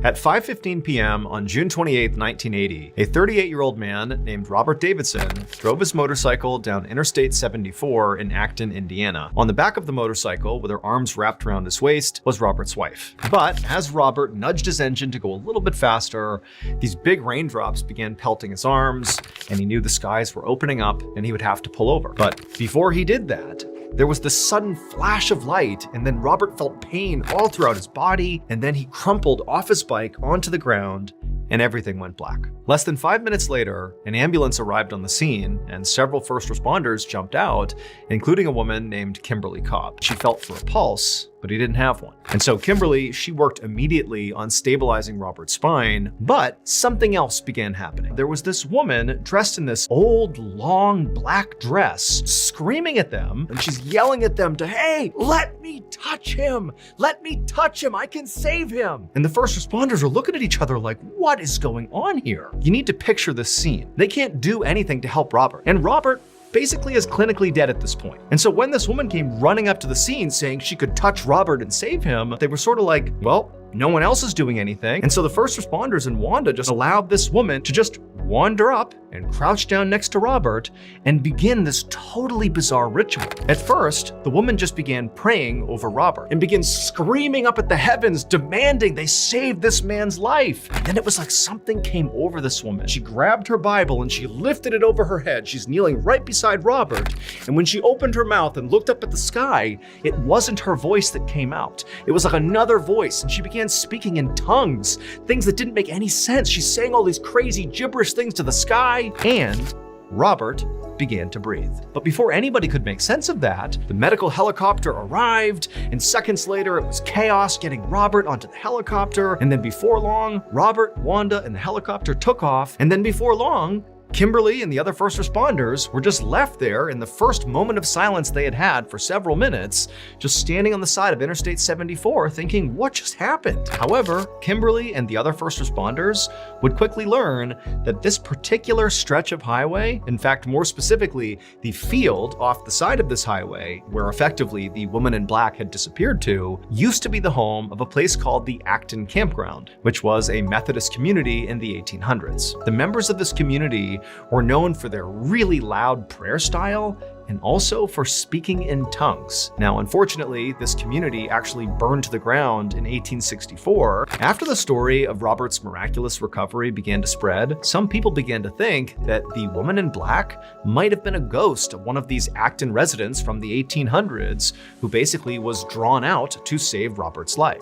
At 5:15 p.m. on June 28, 1980, a 38-year-old man named Robert Davidson drove his motorcycle down Interstate 74 in Acton, Indiana. On the back of the motorcycle, with her arms wrapped around his waist, was Robert's wife. But as Robert nudged his engine to go a little bit faster, these big raindrops began pelting his arms, and he knew the skies were opening up and he would have to pull over. But before he did that, there was this sudden flash of light, and then Robert felt pain all throughout his body, and then he crumpled off his bike onto the ground, and everything went black. Less than 5 minutes later, an ambulance arrived on the scene, and several first responders jumped out, including a woman named Kimberly Cobb. She felt for a pulse, but he didn't have one. And so Kimberly, she worked immediately on stabilizing Robert's spine, but something else began happening. There was this woman dressed in this old, long, black dress, screaming at them, and she's yelling at them to, "Hey, let me touch him! Let me touch him! I can save him!" And the first responders are looking at each other like, what is going on here? You need to picture this scene. They can't do anything to help Robert, and Robert basically is clinically dead at this point. And so when this woman came running up to the scene saying she could touch Robert and save him, they were sort of like, well, no one else is doing anything. And so the first responders and Wanda just allowed this woman to just wander up and crouch down next to Robert and begin this totally bizarre ritual. At first, the woman just began praying over Robert and began screaming up at the heavens, demanding they save this man's life. And then it was like something came over this woman. She grabbed her Bible and she lifted it over her head. She's kneeling right beside Robert. And when she opened her mouth and looked up at the sky, it wasn't her voice that came out. It was like another voice, and she began speaking in tongues, things that didn't make any sense. She's saying all these crazy gibberish things to the sky, and Robert began to breathe. But before anybody could make sense of that, the medical helicopter arrived, and seconds later it was chaos getting Robert onto the helicopter, and then before long, Robert, Wanda, and the helicopter took off, and then before long, Kimberly and the other first responders were just left there in the first moment of silence they had had for several minutes, just standing on the side of Interstate 74 thinking, what just happened? However, Kimberly and the other first responders would quickly learn that this particular stretch of highway, in fact, more specifically, the field off the side of this highway, where effectively the woman in black had disappeared to, used to be the home of a place called the Acton Campground, which was a Methodist community in the 1800s. The members of this community were known for their really loud prayer style and also for speaking in tongues. Now, unfortunately, this community actually burned to the ground in 1864. After the story of Robert's miraculous recovery began to spread, some people began to think that the woman in black might have been a ghost of one of these Acton residents from the 1800s who basically was drawn out to save Robert's life.